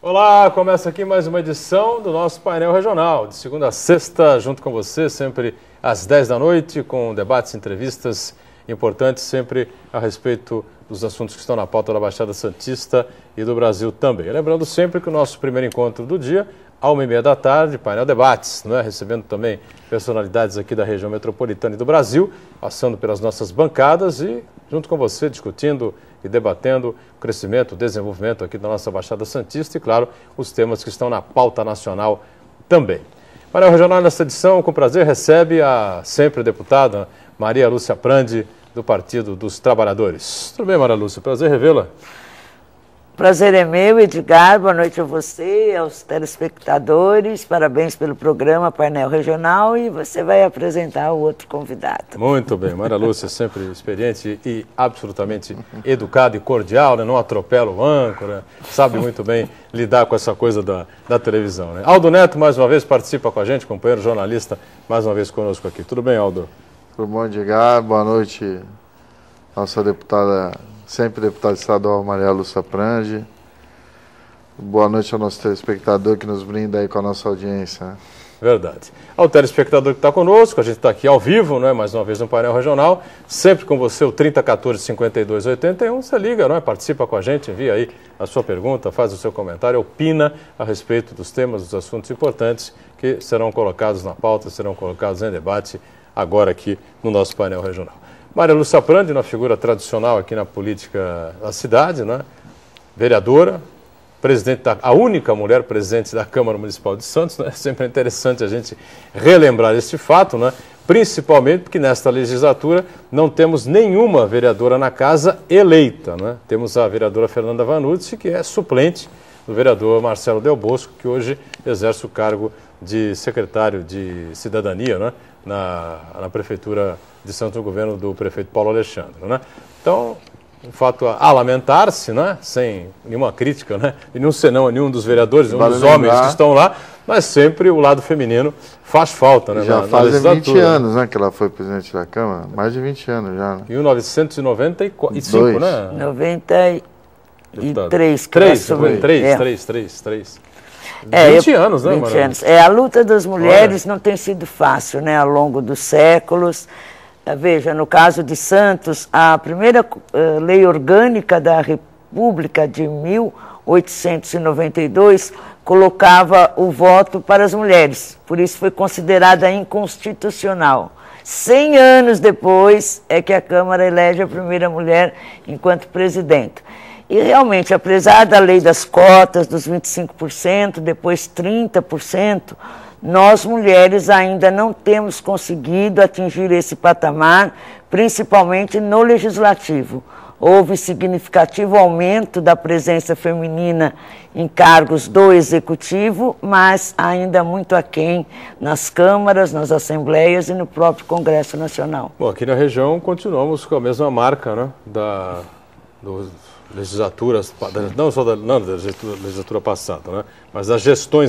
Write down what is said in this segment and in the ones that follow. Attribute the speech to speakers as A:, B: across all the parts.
A: Olá, começa aqui mais uma edição do nosso painel regional, de segunda a sexta, junto com você, sempre às 10 da noite, com debates, entrevistas importantes, sempre a respeito dos assuntos que estão na pauta da Baixada Santista e do Brasil também. Lembrando sempre que o nosso primeiro encontro do dia, à 1h30 da tarde, painel debates, né? Recebendo também personalidades aqui da região metropolitana e do Brasil, passando pelas nossas bancadas e junto com você, discutindo e debatendo o crescimento, o desenvolvimento aqui da nossa Baixada Santista e, claro, os temas que estão na pauta nacional também. Painel Regional, nesta edição, com prazer, recebe a sempre deputada Maria Lúcia Prandi, do Partido dos Trabalhadores. Tudo bem, Maria Lúcia? Prazer revê-la.
B: Prazer é meu, Edgar. Boa noite a você, aos telespectadores. Parabéns pelo programa Painel Regional e você vai apresentar o outro convidado.
A: Muito bem. Maria Lúcia, sempre experiente e absolutamente educada e cordial, né? Não atropela o âncora, sabe muito bem lidar com essa coisa da televisão, né? Aldo Neto, mais uma vez, participa com a gente, companheiro jornalista, mais uma vez conosco aqui. Tudo bem, Aldo?
C: Tudo bom, Edgar? Boa noite, nossa deputada, sempre deputada estadual Maria Lúcia Prandi. Boa noite ao nosso telespectador que nos brinda aí com a nossa audiência.
A: Verdade. Ao telespectador que está conosco, a gente está aqui ao vivo, né, mais uma vez no painel regional, sempre com você, o 3014-5281, você liga, não é? Participa com a gente, envia aí a sua pergunta, faz o seu comentário, opina a respeito dos temas, dos assuntos importantes que serão colocados na pauta, serão colocados em debate agora aqui no nosso painel regional. Maria Lúcia Prandi, uma figura tradicional aqui na política da cidade, né? Vereadora, a única mulher presidente da Câmara Municipal de Santos, né? Sempre é interessante a gente relembrar este fato, né? Principalmente porque nesta legislatura não temos nenhuma vereadora na casa eleita, né? Temos a vereadora Fernanda Vanucci, que é suplente do vereador Marcelo Del Bosco, que hoje exerce o cargo de secretário de Cidadania, né? Na Prefeitura de Santos, no governo do prefeito Paulo Alexandre, né? Então, um fato a lamentar-se, né? Sem nenhuma crítica, né? De nenhum senão a nenhum dos vereadores, nenhum dos homens que estão lá, mas sempre o lado feminino faz falta, né?
C: Já faz 20 anos, né, que ela foi presidente da Câmara, mais de 20 anos já, né?
A: Em 1995, né?
B: 93,
A: três. 20 anos, né,
B: 20 anos. A luta das mulheres não tem sido fácil, né, ao longo dos séculos. Veja, no caso de Santos, a primeira lei orgânica da República de 1892 colocava o voto para as mulheres, por isso foi considerada inconstitucional. 100 anos depois é que a Câmara elege a primeira mulher enquanto presidente. E realmente, apesar da lei das cotas, dos 25%, depois 30%, nós mulheres ainda não temos conseguido atingir esse patamar, principalmente no legislativo. Houve significativo aumento da presença feminina em cargos do executivo, mas ainda muito aquém nas câmaras, nas assembleias e no próprio Congresso Nacional.
A: Bom, aqui na região continuamos com a mesma marca, né, dos legislaturas, não só da legislatura passada, né, mas da gestão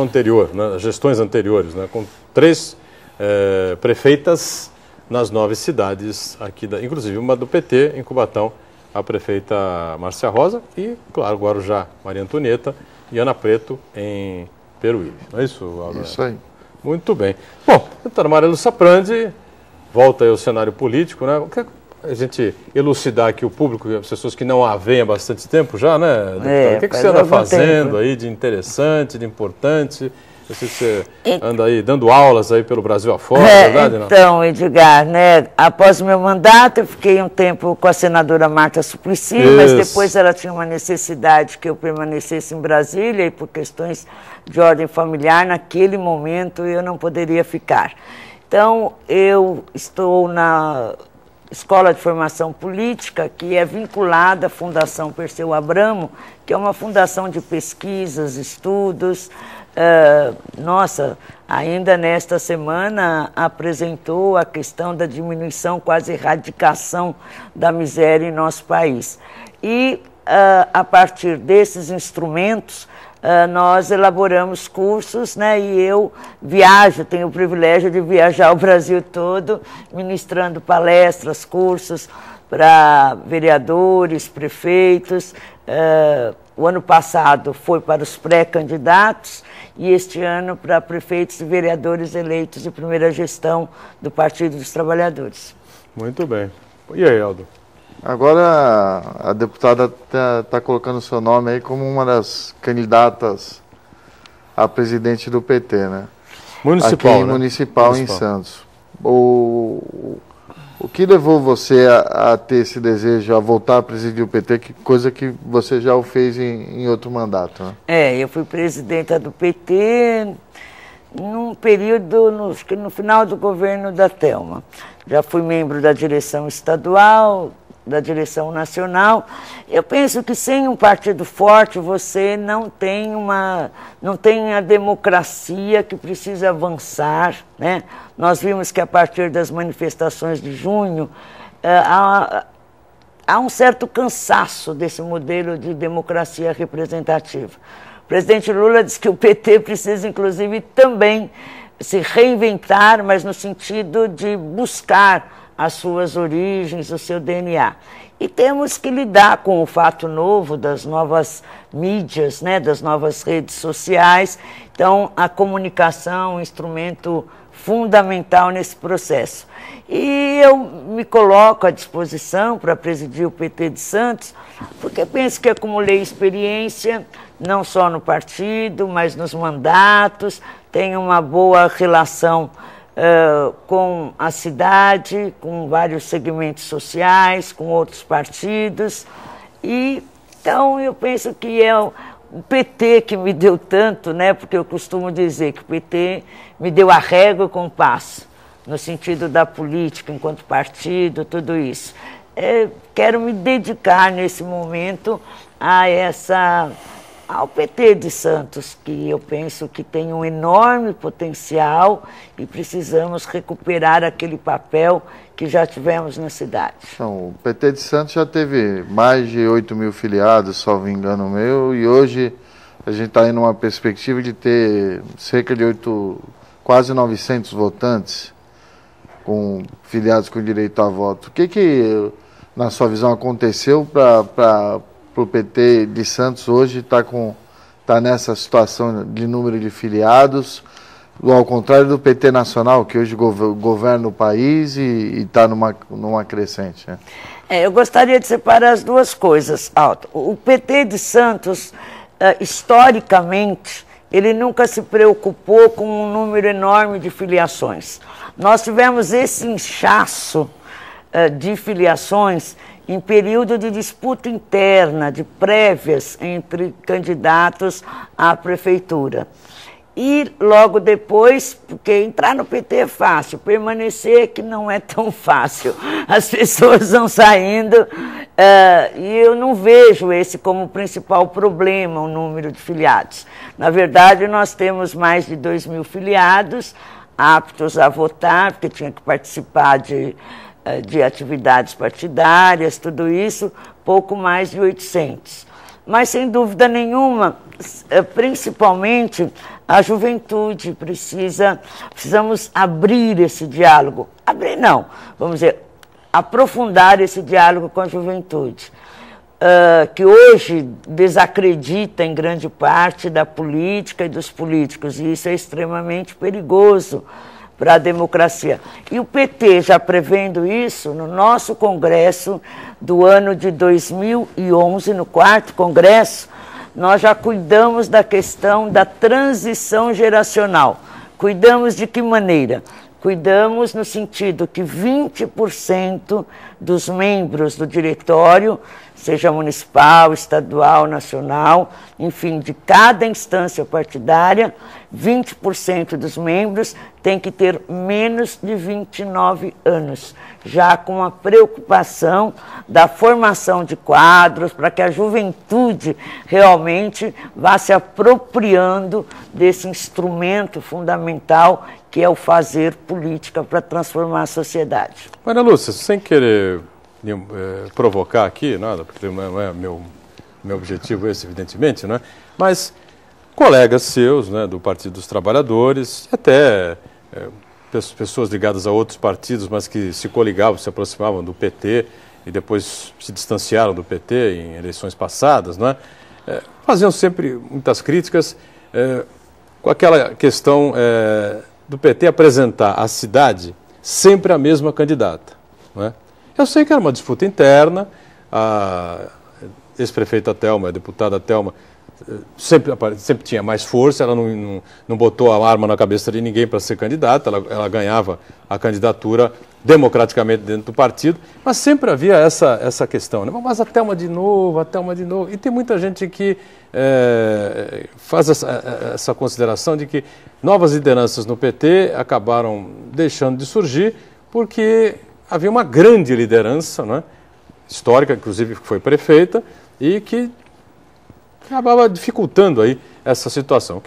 A: anterior, né, das gestões anteriores, né, com 3 prefeitas nas 9 cidades aqui, inclusive uma do PT em Cubatão, a prefeita Márcia Rosa e, claro, Guarujá, Maria Antonieta e Ana Preto em Peruíbe. Não é isso, Aldo?
C: Isso aí.
A: Muito bem. Bom, então, Maria Lúcia Prandi, volta aí ao cenário político, né? A gente elucidar aqui o público, as pessoas que não a veem há bastante tempo já, né? O que você anda fazendo aí de interessante, de importante? Eu sei que você anda aí dando aulas aí pelo Brasil afora, é verdade?
B: Então, não? Edgar, né? Após o meu mandato, eu fiquei um tempo com a senadora Marta Suplicy, mas depois ela tinha uma necessidade que eu permanecesse em Brasília e por questões de ordem familiar, naquele momento eu não poderia ficar. Então, eu estou na Escola de Formação Política, que é vinculada à Fundação Perseu Abramo, que é uma fundação de pesquisas, estudos. Ainda nesta semana apresentou a questão da diminuição, quase erradicação da miséria em nosso país. E, a partir desses instrumentos, nós elaboramos cursos, né, e eu viajo, tenho o privilégio de viajar o Brasil todo, ministrando palestras, cursos para vereadores, prefeitos, o ano passado foi para os pré-candidatos e este ano para prefeitos e vereadores eleitos de primeira gestão do Partido dos Trabalhadores.
A: Muito bem. E aí, Aldo?
C: Agora a deputada está colocando o seu nome aí como uma das candidatas a presidente do PT, né?
A: Municipal,
C: aqui,
A: né?
C: Municipal em Santos. O que levou você a ter esse desejo, a voltar a presidir o PT, coisa que você já o fez em outro mandato, né?
B: Eu fui presidenta do PT num período, no final do governo da Thelma. Já fui membro da direção estadual, da direção nacional. Eu penso que sem um partido forte você não tem a democracia que precisa avançar, né? Nós vimos que a partir das manifestações de junho há um certo cansaço desse modelo de democracia representativa. O presidente Lula disse que o PT precisa, inclusive, também se reinventar, mas no sentido de buscar as suas origens, o seu DNA. E temos que lidar com o fato novo das novas mídias, né, das novas redes sociais. Então, a comunicação é um instrumento fundamental nesse processo. E eu me coloco à disposição para presidir o PT de Santos, porque penso que acumulei experiência, não só no partido, mas nos mandatos, tenho uma boa relação com a cidade, com vários segmentos sociais, com outros partidos. E então eu penso que é o PT que me deu tanto, né? Porque eu costumo dizer que o PT me deu a régua com o passo, no sentido da política, enquanto partido, tudo isso. Quero me dedicar nesse momento ao PT de Santos, que eu penso que tem um enorme potencial e precisamos recuperar aquele papel que já tivemos na cidade.
C: Então, o PT de Santos já teve mais de 8 mil filiados, salvo engano meu, e hoje a gente está indo numa perspectiva de ter cerca de quase 900 votantes com filiados com direito a voto. O que na sua visão, aconteceu para o PT de Santos hoje tá nessa situação de número de filiados, ao contrário do PT nacional, que hoje governa o país e está numa crescente, né?
B: Eu gostaria de separar as duas coisas, Aldo. O PT de Santos, historicamente, ele nunca se preocupou com um número enorme de filiações. Nós tivemos esse inchaço de filiações em período de disputa interna, de prévias entre candidatos à prefeitura. E logo depois, porque entrar no PT é fácil, permanecer que não é tão fácil. As pessoas vão saindo e eu não vejo esse como principal problema, o número de filiados. Na verdade, nós temos mais de 2 mil filiados aptos a votar, porque tinha que participar de atividades partidárias, tudo isso, pouco mais de 800. Mas, sem dúvida nenhuma, principalmente a juventude precisamos abrir esse diálogo. Abrir não, vamos dizer, aprofundar esse diálogo com a juventude, que hoje desacredita em grande parte da política e dos políticos, e isso é extremamente perigoso para a democracia. E o PT, já prevendo isso, no nosso congresso do ano de 2011, no 4º congresso, nós já cuidamos da questão da transição geracional. Cuidamos de que maneira? Cuidamos no sentido que 20% dos membros do diretório, seja municipal, estadual, nacional, enfim, de cada instância partidária, 20% dos membros tem que ter menos de 29 anos, já com a preocupação da formação de quadros, para que a juventude realmente vá se apropriando desse instrumento fundamental que é o fazer política para transformar a sociedade.
A: Maria Lúcia, sem querer provocar aqui, nada, porque não é meu objetivo esse, evidentemente, né? Mas colegas seus, né, do Partido dos Trabalhadores, até pessoas ligadas a outros partidos, mas que se coligavam, se aproximavam do PT e depois se distanciaram do PT em eleições passadas, não é? faziam sempre muitas críticas com aquela questão do PT apresentar à cidade sempre a mesma candidata. Não é? Eu sei que era uma disputa interna, a ex-prefeita Thelma, a deputada Thelma, sempre tinha mais força, ela não botou a arma na cabeça de ninguém para ser candidata, ela ganhava a candidatura democraticamente dentro do partido, mas sempre havia essa questão, né? Mas a Thelma de novo, e tem muita gente que faz essa consideração de que novas lideranças no PT acabaram deixando de surgir porque havia uma grande liderança, né, histórica, inclusive que foi prefeita, e que acabava dificultando aí essa situação.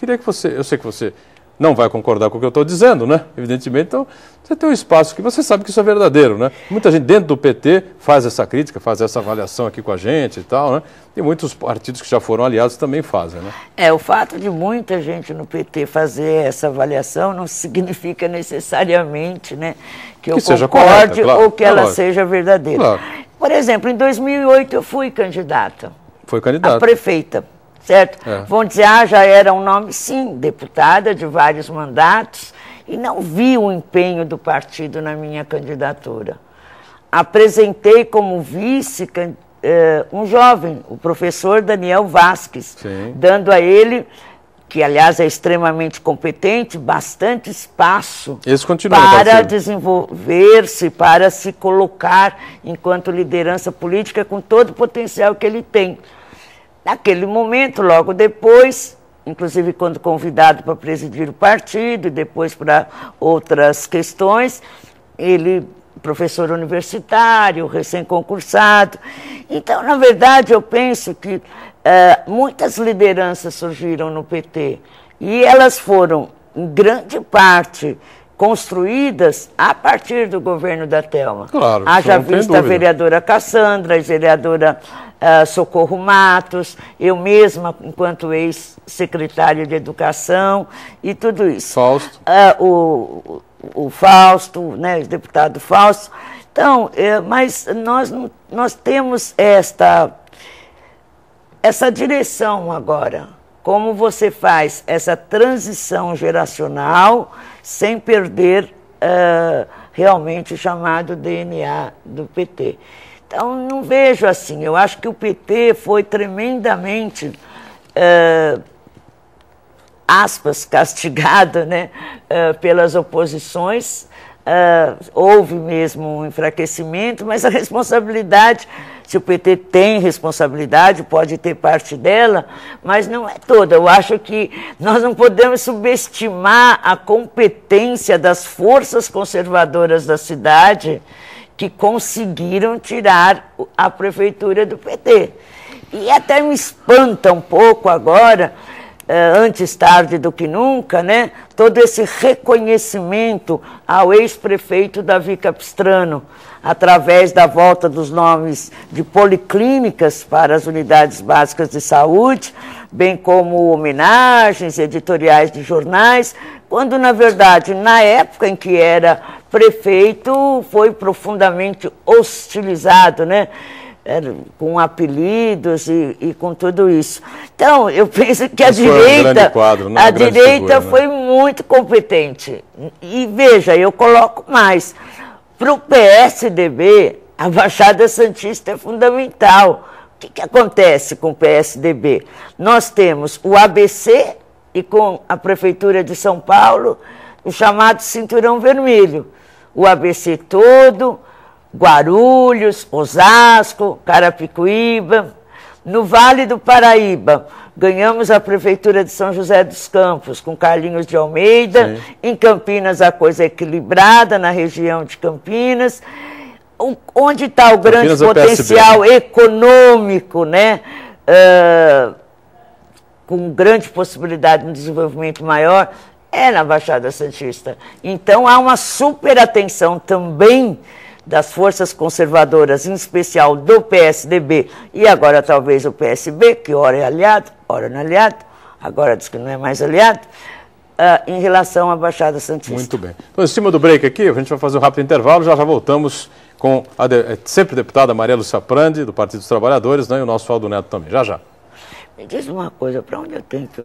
A: Eu sei que você não vai concordar com o que eu estou dizendo, né? Evidentemente, então você tem um espaço que você sabe que isso é verdadeiro, né? Muita gente dentro do PT faz essa crítica, faz essa avaliação aqui com a gente e tal, né? E muitos partidos que já foram aliados também fazem, né?
B: O fato de muita gente no PT fazer essa avaliação não significa necessariamente, né, que eu concorde
A: correta, claro,
B: ou que ela seja verdadeira.
A: Claro.
B: Por exemplo, em 2008 eu fui candidata.
A: Foi candidata.
B: A prefeita, certo? Vão dizer, já era um nome, sim, deputada de vários mandatos, e não vi o empenho do partido na minha candidatura. Apresentei como vice um jovem, o professor Daniel Vasques,
A: sim,
B: dando a ele, que aliás é extremamente competente, bastante espaço para desenvolver-se, para se colocar enquanto liderança política com todo o potencial que ele tem. Naquele momento, logo depois, inclusive quando convidado para presidir o partido e depois para outras questões, ele, professor universitário, recém-concursado. Então, na verdade, eu penso que muitas lideranças surgiram no PT e elas foram, em grande parte, construídas a partir do governo da Thelma.
A: Claro,
B: haja vista a vereadora Cassandra, a vereadora Socorro Matos, eu mesma, enquanto ex-secretária de Educação, e tudo isso.
A: Fausto.
B: O Fausto, né, o deputado Fausto. Então, mas nós temos essa direção agora. Como você faz essa transição geracional sem perder realmente o chamado DNA do PT. Então, não vejo assim. Eu acho que o PT foi tremendamente, aspas, castigado, né, pelas oposições. Houve mesmo um enfraquecimento, mas a responsabilidade, se o PT tem responsabilidade, pode ter parte dela, mas não é toda. Eu acho que nós não podemos subestimar a competência das forças conservadoras da cidade que conseguiram tirar a prefeitura do PT. E até me espanta um pouco agora, antes tarde do que nunca, né, todo esse reconhecimento ao ex-prefeito Davi Capistrano, através da volta dos nomes de policlínicas para as unidades básicas de saúde, bem como homenagens, editoriais de jornais, quando, na verdade, na época em que era prefeito, foi profundamente hostilizado, né? Com apelidos e com tudo isso. Então, eu penso que a direita foi muito competente. E veja, eu coloco mais. Para o PSDB, a Baixada Santista é fundamental. O que acontece com o PSDB? Nós temos o ABC e com a Prefeitura de São Paulo, o chamado Cinturão Vermelho. O ABC todo, Guarulhos, Osasco, Carapicuíba. No Vale do Paraíba, ganhamos a Prefeitura de São José dos Campos, com Carlinhos de Almeida. Sim. Em Campinas, a coisa é equilibrada, na região de Campinas. Onde está o grande potencial econômico, né? Com grande possibilidade de um desenvolvimento maior, é na Baixada Santista. Então, há uma super atenção também das forças conservadoras, em especial do PSDB, e agora talvez o PSB, que ora é aliado, ora não é aliado, agora diz que não é mais aliado, em relação à Baixada Santista.
A: Muito bem. Então, em cima do break aqui, a gente vai fazer um rápido intervalo, já voltamos com a sempre deputada Maria Lúcia Prandi, do Partido dos Trabalhadores, né, e o nosso Aldo Neto também. Já.
B: Me diz uma coisa, para onde eu tenho que...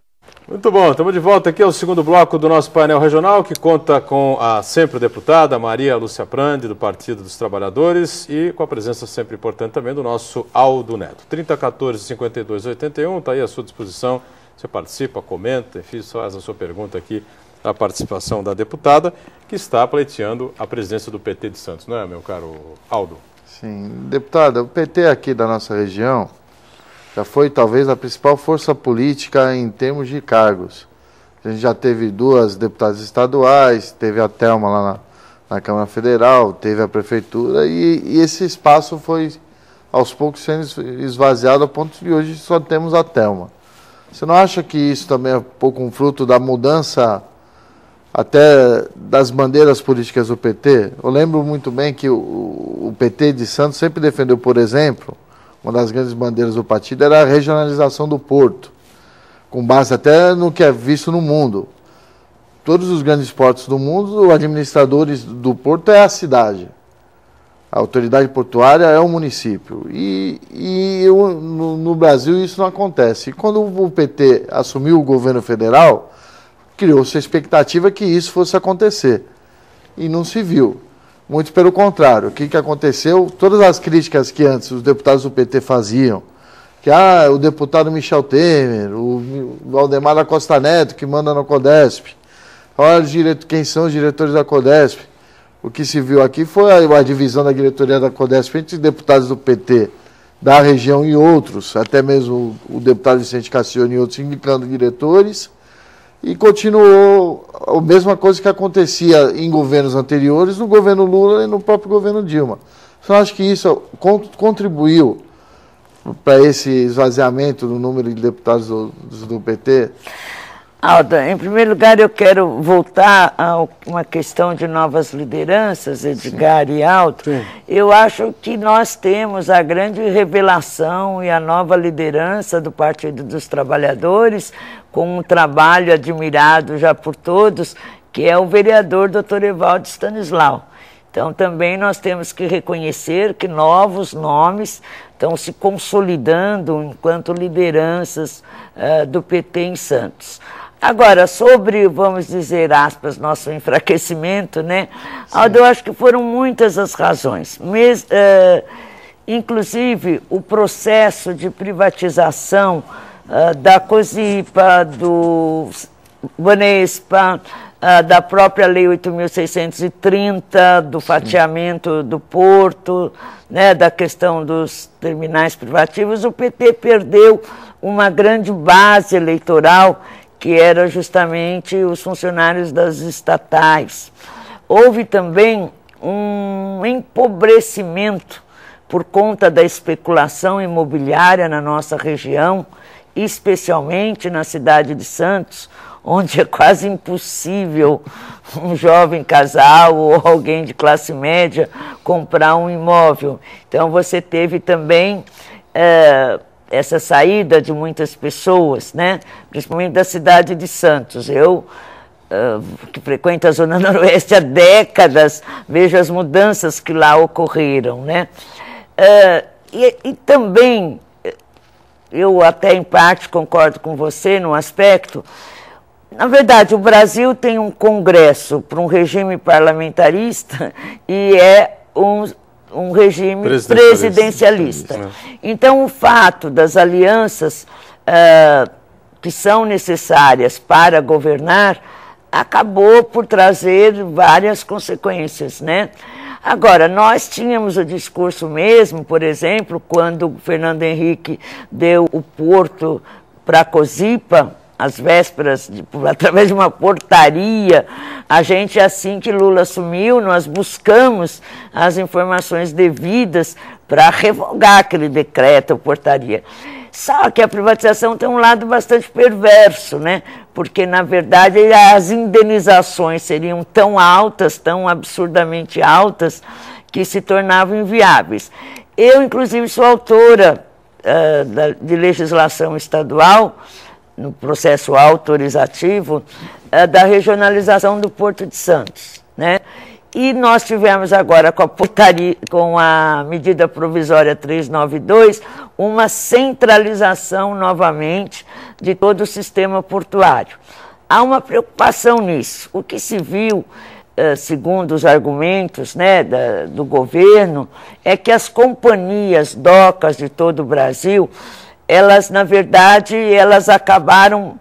A: Muito bom, estamos de volta aqui ao segundo bloco do nosso painel regional, que conta com a sempre deputada Maria Lúcia Prandi, do Partido dos Trabalhadores, e com a presença sempre importante também do nosso Aldo Neto. 3014-5281, está aí à sua disposição, você participa, comenta, enfim, faz a sua pergunta aqui, a participação da deputada, que está pleiteando a presidência do PT de Santos, não é, meu caro Aldo?
C: Sim, deputada, o PT aqui da nossa região já foi talvez a principal força política em termos de cargos. A gente já teve 2 deputadas estaduais, teve a Thelma lá na Câmara Federal, teve a Prefeitura, e esse espaço foi aos poucos sendo esvaziado a ponto de hoje só temos a Thelma. Você não acha que isso também é um pouco um fruto da mudança até das bandeiras políticas do PT? Eu lembro muito bem que o PT de Santos sempre defendeu, por exemplo, uma das grandes bandeiras do partido era a regionalização do porto, com base até no que é visto no mundo. Todos os grandes portos do mundo, os administradores do porto é a cidade. A autoridade portuária é o município. No Brasil isso não acontece. E quando o PT assumiu o governo federal, criou-se a expectativa que isso fosse acontecer. E não se viu. Muito pelo contrário. O que aconteceu? Todas as críticas que antes os deputados do PT faziam, que o deputado Michel Temer, o Valdemar da Costa Neto, que manda na Codesp, olha quem são os diretores da Codesp. O que se viu aqui foi a divisão da diretoria da Codesp entre os deputados do PT da região e outros, até mesmo o deputado Vicente Cassione e outros indicando diretores, e continuou a mesma coisa que acontecia em governos anteriores, no governo Lula e no próprio governo Dilma. Eu acho que isso contribuiu para esse esvaziamento do número de deputados do PT?
B: Alda, em primeiro lugar eu quero voltar a uma questão de novas lideranças, Edgar e Aldo. Sim. Eu acho que nós temos a grande revelação e a nova liderança do Partido dos Trabalhadores, com um trabalho admirado já por todos, que é o vereador Dr. Evaldo Stanislau. Então também nós temos que reconhecer que novos nomes estão se consolidando enquanto lideranças do PT em Santos. Agora, sobre, vamos dizer, aspas, nosso enfraquecimento, né? Aldo, eu acho que foram muitas as razões. Inclusive, o processo de privatização da COSIPA, do Banespa, da própria Lei 8.630, do fatiamento do porto, né, da questão dos terminais privativos, o PT perdeu uma grande base eleitoral, que era justamente os funcionários das estatais. Houve também um empobrecimento por conta da especulação imobiliária na nossa região, especialmente na cidade de Santos, onde é quase impossível um jovem casal ou alguém de classe média comprar um imóvel. Então você teve também essa saída de muitas pessoas, né? Principalmente da cidade de Santos. Eu, que frequento a Zona Noroeste há décadas, vejo as mudanças que lá ocorreram, né? E também, eu até em parte concordo com você no aspecto, na verdade, o Brasil tem um congresso para um regime parlamentarista e é um regime presidencialista. Então, o fato das alianças que são necessárias para governar acabou por trazer várias consequências, né? Agora, nós tínhamos o discurso mesmo, por exemplo, quando o Fernando Henrique deu o porto para a COSIPA, às vésperas, através de uma portaria, a gente, assim que Lula assumiu, nós buscamos as informações devidas para revogar aquele decreto ou portaria. Só que a privatização tem um lado bastante perverso, né? Porque, na verdade, as indenizações seriam tão altas, tão absurdamente altas, que se tornavam inviáveis. Eu, inclusive, sou autora de legislação estadual, no processo autorizativo, da regionalização do Porto de Santos, né? E nós tivemos agora com a medida provisória 392, uma centralização novamente de todo o sistema portuário. Há uma preocupação nisso. O que se viu, segundo os argumentos, né, do governo, é que as companhias docas de todo o Brasil, elas, na verdade, elas acabaram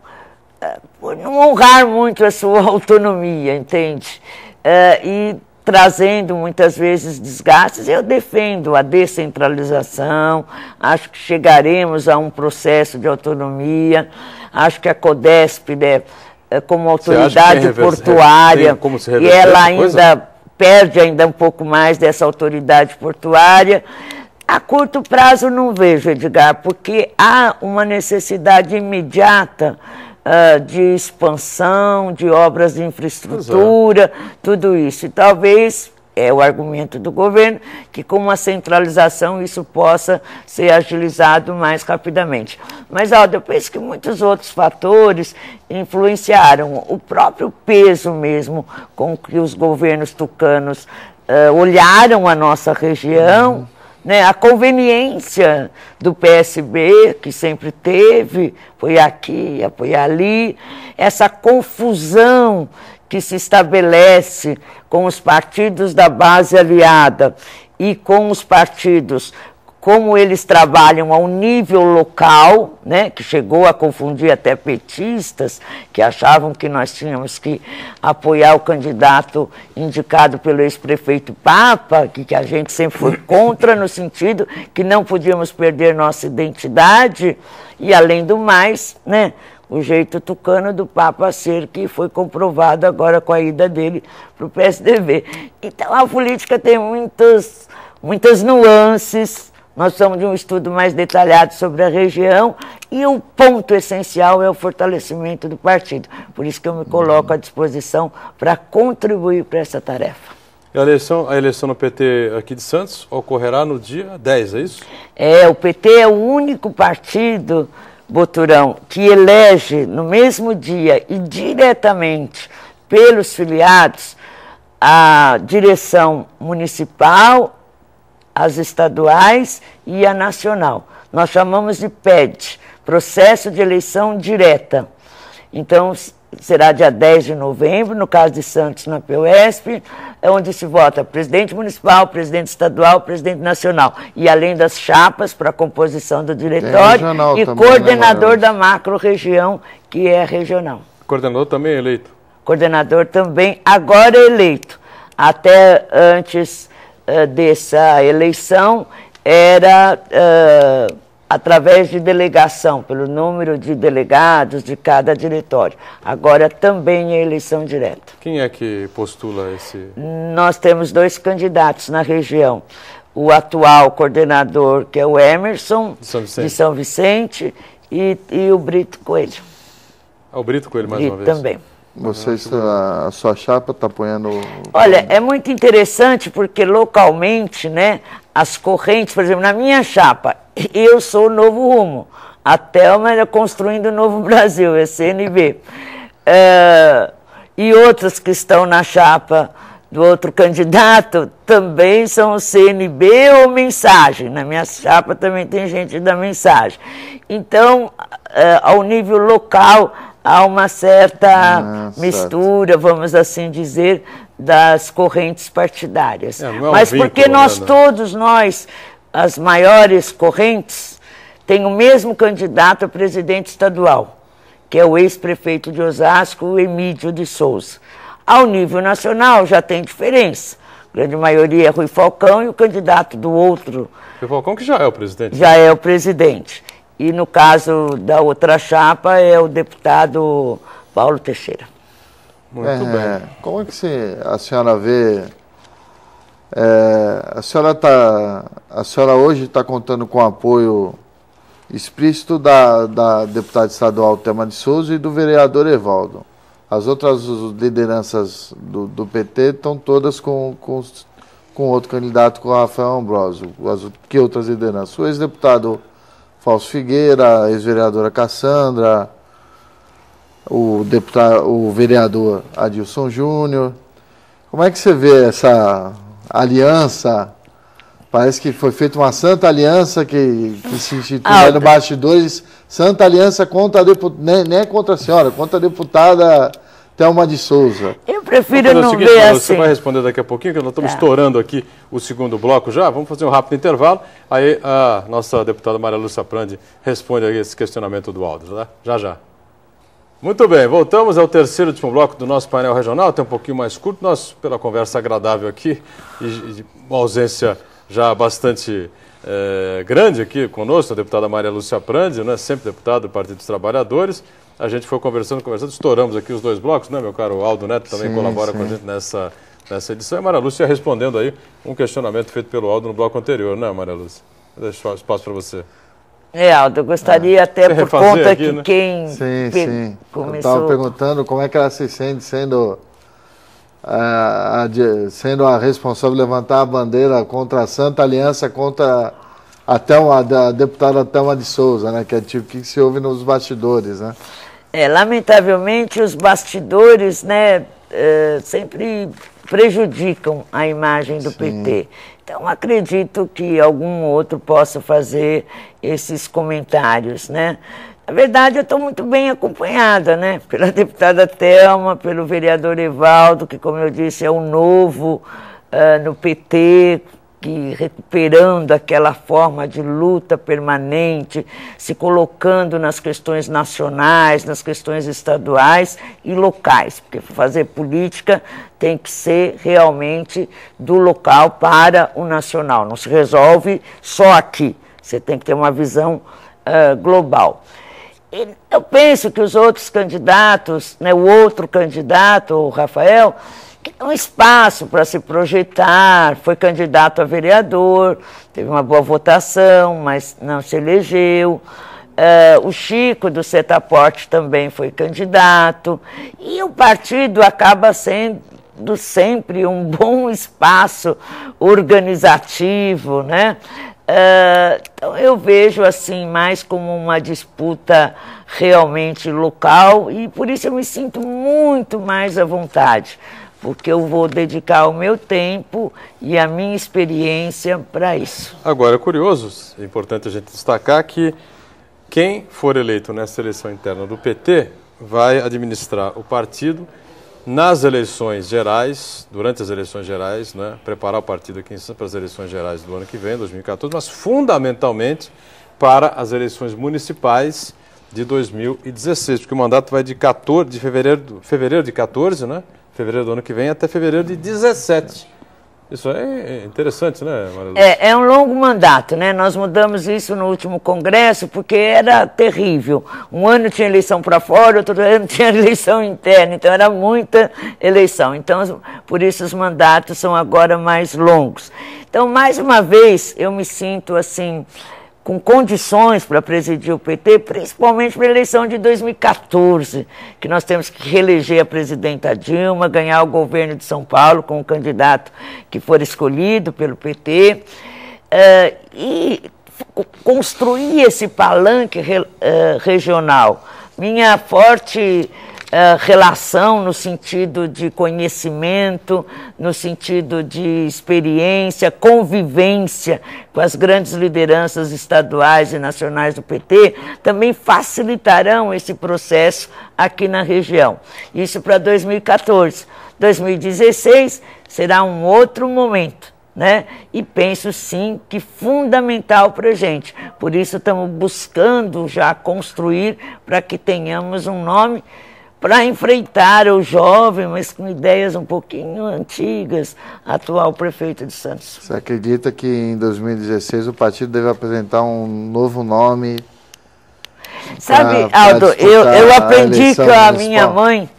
B: por não honrar muito a sua autonomia, entende? E trazendo muitas vezes desgastes. Eu defendo a descentralização, acho que chegaremos a um processo de autonomia, acho que a CODESP, né, como autoridade portuária, e ela ainda perde ainda um pouco mais dessa autoridade portuária. A curto prazo não vejo, Edgar, porque há uma necessidade imediata de expansão, de obras de infraestrutura, tudo isso. E talvez, é o argumento do governo, que com uma centralização isso possa ser agilizado mais rapidamente. Mas, Aldo, eu penso que muitos outros fatores influenciaram o próprio peso mesmo com que os governos tucanos olharam a nossa região, né, a conveniência do PSB, que sempre teve, apoiar aqui, apoiar ali, essa confusão que se estabelece com os partidos da base aliada e com os partidos, como eles trabalham ao nível local, né, que chegou a confundir até petistas, que achavam que nós tínhamos que apoiar o candidato indicado pelo ex-prefeito Papa, que a gente sempre foi contra, no sentido que não podíamos perder nossa identidade, e além do mais, né, o jeito tucano do Papa ser, que foi comprovado agora com a ida dele para o PSDB. Então a política tem muitas nuances. Nós precisamos de um estudo mais detalhado sobre a região e o ponto essencial é o fortalecimento do partido. Por isso que eu me coloco à disposição para contribuir para essa tarefa.
A: E a eleição no PT aqui de Santos ocorrerá no dia 10, é isso?
B: O PT é o único partido, Boturão, que elege no mesmo dia e diretamente pelos filiados a direção municipal, as estaduais e a nacional. Nós chamamos de PED, Processo de Eleição Direta. Então, será dia 10 de novembro, no caso de Santos, na PUESP, é onde se vota presidente municipal, presidente estadual, presidente nacional. E além das chapas para a composição do diretório e também, coordenador, né, da macro-região, que é regional.
A: Coordenador também é eleito?
B: Coordenador também, agora é eleito. Até antes dessa eleição era através de delegação, pelo número de delegados de cada diretório. Agora também é eleição direta.
A: Quem é que postula esse?
B: Nós temos 2 candidatos na região. O atual coordenador, que é o Emerson, de São Vicente, e o Brito Coelho.
A: O Brito Coelho, mais uma vez.
B: Também.
C: A sua chapa está apoiando...
B: Olha, é muito interessante porque localmente, né, as correntes, por exemplo, na minha chapa, eu sou o Novo Rumo, a Thelma era Construindo o Novo Brasil, é CNB. E outras que estão na chapa do outro candidato também são o CNB ou Mensagem. Na minha chapa também tem gente da Mensagem. Então, ao nível local, há uma certa mistura, vamos assim dizer, das correntes partidárias. Mas porque todos nós, as maiores correntes, tem o mesmo candidato a presidente estadual, que é o ex-prefeito de Osasco, o Emídio de Souza. Ao nível nacional já tem diferença. A grande maioria é Rui Falcão e o candidato do outro...
A: Rui Falcão que já é o presidente.
B: Já é o presidente. E no caso da outra chapa é o deputado Paulo Teixeira.
C: Muito bem. Como é que a senhora vê... a senhora hoje está contando com o apoio explícito da deputada estadual Thelma de Souza e do vereador Evaldo. As outras lideranças do PT estão todas com outro candidato, com o Rafael Ambrosio. Que outras lideranças? O ex-deputado Fausto Figueira, a ex-vereadora Cassandra, o vereador Adilson Júnior. Como é que você vê essa aliança? Parece que foi feita uma santa aliança que se instituiu no bastidores. Santa aliança contra a deputada, nem contra a senhora, contra a deputada Thelma de Souza.
B: Eu prefiro não ver assim.
A: Você vai responder daqui a pouquinho, que nós estamos estourando aqui o segundo bloco já. Vamos fazer um rápido intervalo. Aí a nossa deputada Maria Lúcia Prandi responde aí esse questionamento do Aldo, tá? Já, já. Muito bem, voltamos ao terceiro e último bloco do nosso painel regional, até um pouquinho mais curto. Nós, pela conversa agradável aqui e uma ausência já bastante grande aqui conosco, a deputada Maria Lúcia Prandi, né, sempre deputada do Partido dos Trabalhadores. A gente foi conversando, estouramos aqui os dois blocos, né, meu caro Aldo Neto também colabora com a gente nessa edição. E a Maria Lúcia respondendo aí um questionamento feito pelo Aldo no bloco anterior, né, Maria Lúcia? Vou deixar o espaço para você.
B: Aldo, eu gostaria até por conta aqui, que né? Quem começou...
C: Eu estava perguntando como é que ela se sente sendo a responsável de levantar a bandeira contra a Santa Aliança, contra a deputada Thelma de Souza, né? Que é tipo que se ouve nos bastidores, né?
B: Lamentavelmente, os bastidores, né, sempre prejudicam a imagem do PT. Então, acredito que algum outro possa fazer esses comentários, né? Na verdade, eu estou muito bem acompanhada, né? Pela deputada Thelma, pelo vereador Evaldo, que, como eu disse, é o novo no PT, que recuperando aquela forma de luta permanente, se colocando nas questões nacionais, nas questões estaduais e locais, porque fazer política tem que ser realmente do local para o nacional, não se resolve só aqui, você tem que ter uma visão global. E eu penso que os outros candidatos, né, o outro candidato, o Rafael, que tem um espaço para se projetar, foi candidato a vereador, teve uma boa votação, mas não se elegeu. O Chico do Setaporte também foi candidato, e o partido acaba sendo sempre um bom espaço organizativo, né? Então eu vejo assim mais como uma disputa realmente local, e por isso eu me sinto muito mais à vontade, porque eu vou dedicar o meu tempo e a minha experiência para isso.
A: Agora, é curioso, é importante a gente destacar que quem for eleito nessa eleição interna do PT vai administrar o partido nas eleições gerais, durante as eleições gerais, né, preparar o partido aqui para as eleições gerais do ano que vem, 2014, mas fundamentalmente para as eleições municipais de 2016, porque o mandato vai de fevereiro de 14, né? Fevereiro do ano que vem até fevereiro de 17. Isso é interessante, né, Maria Lúcia?
B: É um longo mandato, né? Nós mudamos isso no último congresso porque era terrível. Um ano tinha eleição para fora, outro ano tinha eleição interna, então era muita eleição. Então, por isso os mandatos são agora mais longos. Então, mais uma vez, eu me sinto assim, com condições para presidir o PT, principalmente para a eleição de 2014, que nós temos que reeleger a presidenta Dilma, ganhar o governo de São Paulo com o candidato que for escolhido pelo PT, e construir esse palanque regional. Minha forte relação no sentido de conhecimento, no sentido de experiência, convivência com as grandes lideranças estaduais e nacionais do PT, também facilitarão esse processo aqui na região. Isso para 2014. 2016 será um outro momento, né? E penso sim que fundamental para a gente. Por isso estamos buscando já construir para que tenhamos um nome para enfrentar o jovem, mas com ideias um pouquinho antigas, atual prefeito de Santos.
C: Você acredita que em 2016 o partido deve apresentar um novo nome?
B: Sabe, Aldo, eu aprendi com a minha mãe,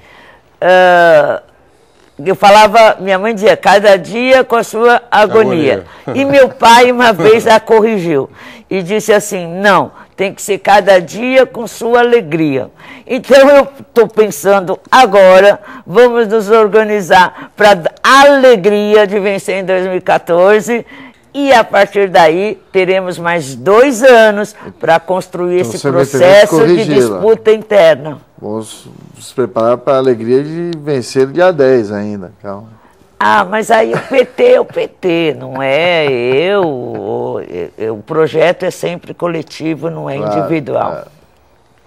B: minha mãe dizia, cada dia com a sua agonia. E meu pai uma vez a corrigiu e disse assim, não, tem que ser cada dia com sua alegria. Então eu estou pensando agora, vamos nos organizar para a alegria de vencer em 2014, e a partir daí teremos mais 2 anos para construir esse processo de disputa interna.
C: Vamos nos preparar para a alegria de vencer dia 10 ainda. Calma.
B: Ah, mas aí o PT é o PT, não é eu. O projeto é sempre coletivo, não é individual.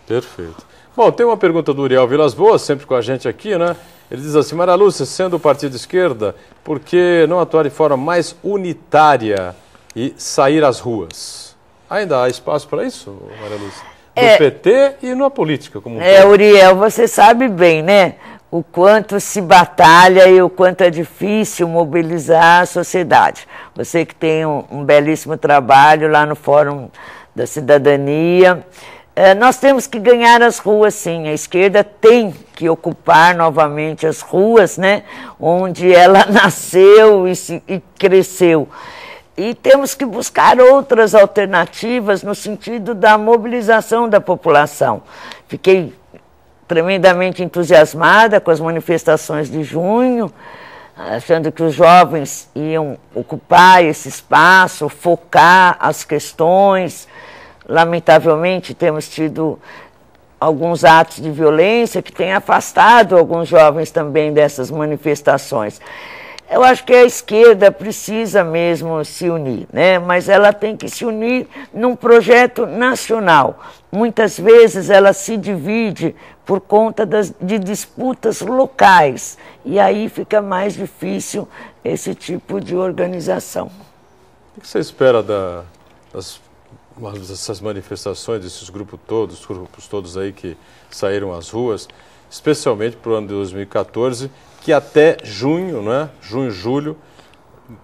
A: Perfeito. Bom, tem uma pergunta do Uriel Vilas Boas, sempre com a gente aqui, né? Ele diz assim: Maria Lúcia, sendo o partido de esquerda, por que não atuar de forma mais unitária e sair às ruas? Ainda há espaço para isso, Maria Lúcia? No PT e na política como um todo.
B: Uriel, você sabe bem, né? O quanto se batalha e o quanto é difícil mobilizar a sociedade. Você que tem um belíssimo trabalho lá no Fórum da Cidadania. Nós temos que ganhar as ruas, sim. A esquerda tem que ocupar novamente as ruas, né? Onde ela nasceu e cresceu. E temos que buscar outras alternativas no sentido da mobilização da população. Fiquei tremendamente entusiasmada com as manifestações de junho, achando que os jovens iam ocupar esse espaço, focar as questões. Lamentavelmente, temos tido alguns atos de violência que têm afastado alguns jovens também dessas manifestações. Eu acho que a esquerda precisa mesmo se unir, né? Mas ela tem que se unir num projeto nacional. Muitas vezes ela se divide por conta de disputas locais, e aí fica mais difícil esse tipo de organização.
A: O que você espera dessas manifestações, desses grupos todos aí que saíram às ruas, especialmente para o ano de 2014, que até junho, né? Junho, julho,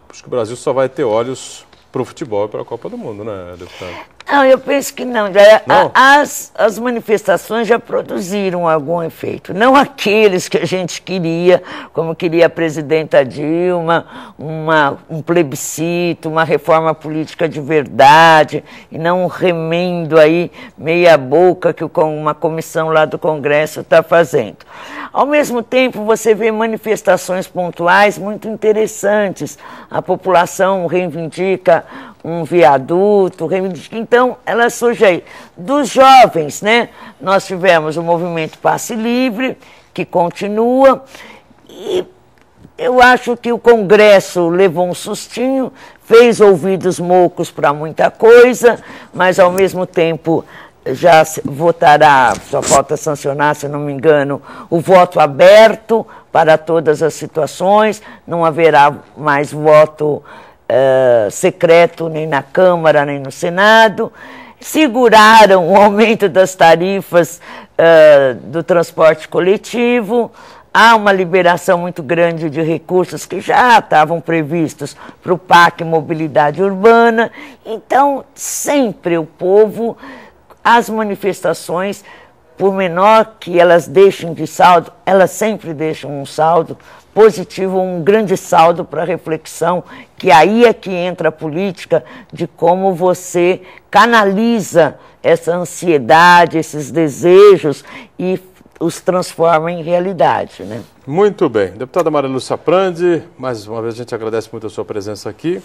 A: acho que o Brasil só vai ter olhos para o futebol e para a Copa do Mundo, né, deputado?
B: Não, eu penso que não. As manifestações já produziram algum efeito. Não aqueles que a gente queria, como queria a presidenta Dilma, um plebiscito, uma reforma política de verdade, e não um remendo aí, meia boca, que uma comissão lá do Congresso está fazendo. Ao mesmo tempo, você vê manifestações pontuais muito interessantes. A população reivindica um viaduto, então ela surge aí. Dos jovens, né, nós tivemos o movimento Passe Livre, que continua, e eu acho que o Congresso levou um sustinho, fez ouvidos moucos para muita coisa, mas ao mesmo tempo já votará, só falta sancionar, se não me engano, o voto aberto para todas as situações, não haverá mais voto secreto nem na Câmara, nem no Senado. Seguraram o aumento das tarifas do transporte coletivo. Há uma liberação muito grande de recursos que já estavam previstos para o PAC Mobilidade Urbana. Então, sempre o povo, as manifestações, por menor que elas deixem de saldo, elas sempre deixam um saldo positivo, um grande saldo para reflexão, que aí é que entra a política, de como você canaliza essa ansiedade, esses desejos e os transforma em realidade, né?
A: Muito bem. Deputada Maria Lúcia Prandi, mais uma vez a gente agradece muito a sua presença aqui,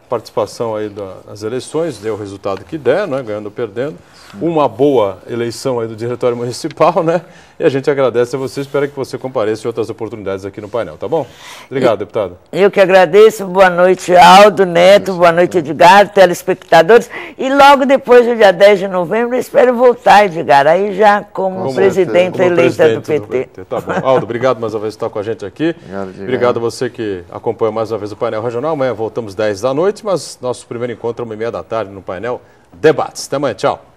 A: participação aí das eleições, deu o resultado que der, né? Ganhando ou perdendo. Uma boa eleição aí do Diretório Municipal, né? E a gente agradece a você, espera que você compareça em outras oportunidades aqui no painel, tá bom? Obrigado, deputado.
B: Eu que agradeço, boa noite, Aldo, Neto, boa noite, Edgar, telespectadores. E logo depois do dia 10 de novembro, eu espero voltar, Edgar, aí já como presidente eleita do PT.
A: Tá bom. Aldo, obrigado mais uma vez por estar com a gente aqui. Obrigado a você que acompanha mais uma vez o painel regional. Amanhã voltamos 10 da noite, mas nosso primeiro encontro é 1h30 da tarde no painel Debates. Até amanhã, tchau.